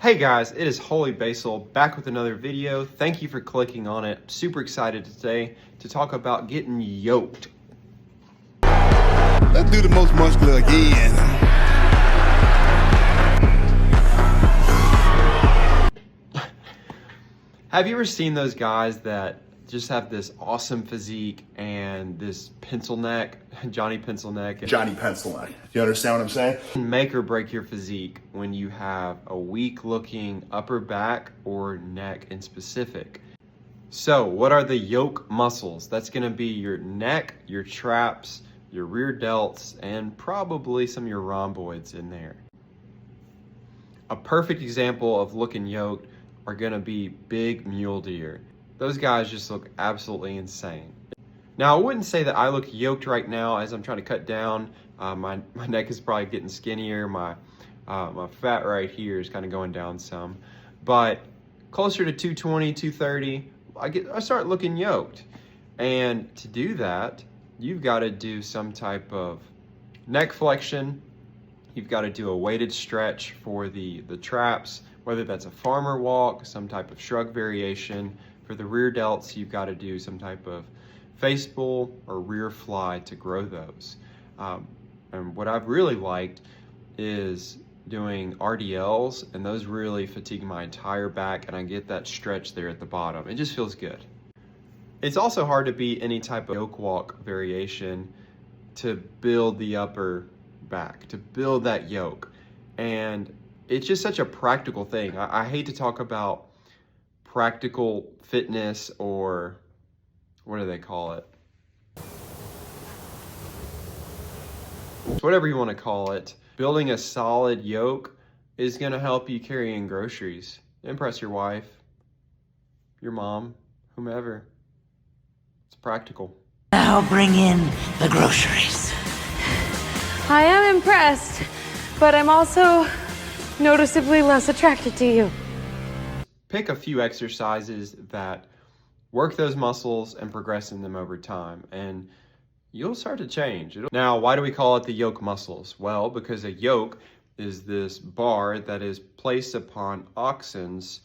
Hey guys, it is Holy Basil back with another video. Thank you for clicking on it. Super excited today to talk about getting yoked. Let's do the most muscular again. Have you ever seen those guys that just have this awesome physique and this pencil neck, Johnny Pencil Neck? Johnny Pencil Neck. You understand what I'm saying? Make or break your physique when you have a weak looking upper back or neck in specific. So what are the yoke muscles? That's gonna be your neck, your traps, your rear delts, and probably some of your rhomboids in there. A perfect example of looking yoked are gonna be big mule deer. Those guys just look absolutely insane. Now, I wouldn't say that I look yoked right now as I'm trying to cut down. My neck is probably getting skinnier. My fat right here is kind of going down some. But closer to 220, 230, I start looking yoked. And to do that, you've got to do some type of neck flexion. You've got to do a weighted stretch for the traps, whether that's a farmer walk, some type of shrug variation. For the rear delts, you've got to do some type of face pull or rear fly to grow those. And what I've really liked is doing RDLs, and those really fatigue my entire back, and I get that stretch there at the bottom. It just feels good. It's also hard to beat any type of yoke walk variation to build the upper back, to build that yoke. And it's just such a practical thing. I hate to talk about practical fitness, or what do they call it? Whatever you want to call it. Building a solid yoke is going to help you carry in groceries. Impress your wife, your mom, whomever. It's practical. Now bring in the groceries. I am impressed, but I'm also noticeably less attracted to you. Pick a few exercises that work those muscles and progress in them over time, and you'll start to change. Now, why do we call it the yoke muscles? Well, because a yoke is this bar that is placed upon oxen's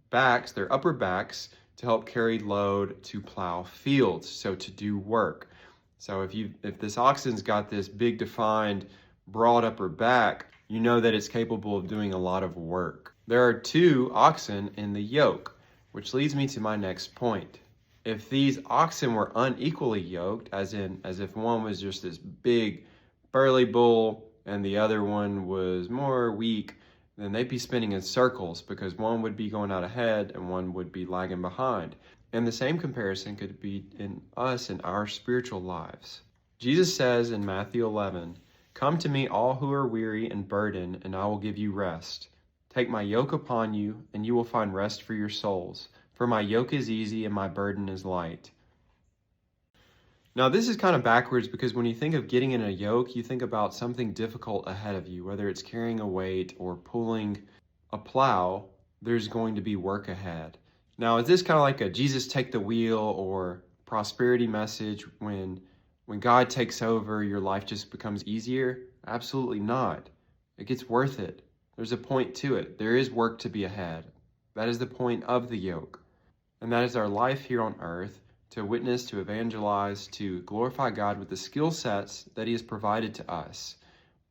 backs, their upper backs, to help carry load to plow fields, so to do work. So if this oxen's got this big defined broad upper back, you know that it's capable of doing a lot of work. There are two oxen in the yoke, which leads me to my next point. If these oxen were unequally yoked, as if one was just this big burly bull and the other one was more weak, then they'd be spinning in circles because one would be going out ahead and one would be lagging behind. And the same comparison could be in us in our spiritual lives. Jesus says in Matthew 11, "Come to me all who are weary and burdened, and I will give you rest. Take my yoke upon you, and you will find rest for your souls. For my yoke is easy and my burden is light." Now, this is kind of backwards because when you think of getting in a yoke, you think about something difficult ahead of you, whether it's carrying a weight or pulling a plow, there's going to be work ahead. Now, is this kind of like a Jesus take the wheel or prosperity message when God takes over, your life just becomes easier? Absolutely not. It gets worth it. There's a point to it. There is work to be ahead. That is the point of the yoke. And that is our life here on earth, to witness, to evangelize, to glorify God with the skill sets that He has provided to us.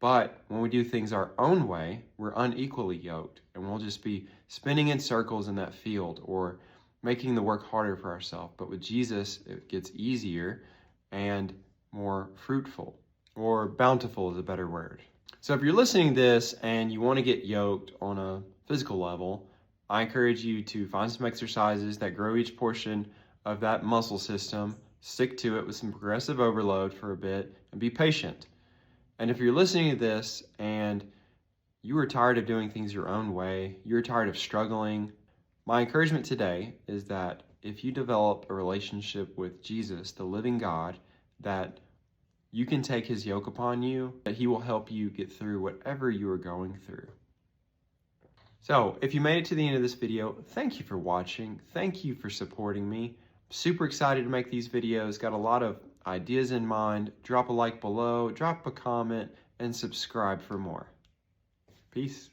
But when we do things our own way, we're unequally yoked, and we'll just be spinning in circles in that field or making the work harder for ourselves. But with Jesus, it gets easier and more fruitful, or bountiful is a better word. So if you're listening to this and you want to get yoked on a physical level, I encourage you to find some exercises that grow each portion of that muscle system, stick to it with some progressive overload for a bit, and be patient. And if you're listening to this and you are tired of doing things your own way, you're tired of struggling, my encouragement today is that if you develop a relationship with Jesus, the living God, that you can take His yoke upon you, that He will help you get through whatever you are going through. So if you made it to the end of this video, thank you for watching. Thank you for supporting me. I'm super excited to make these videos. Got a lot of ideas in mind. Drop a like below, drop a comment, and subscribe for more. Peace.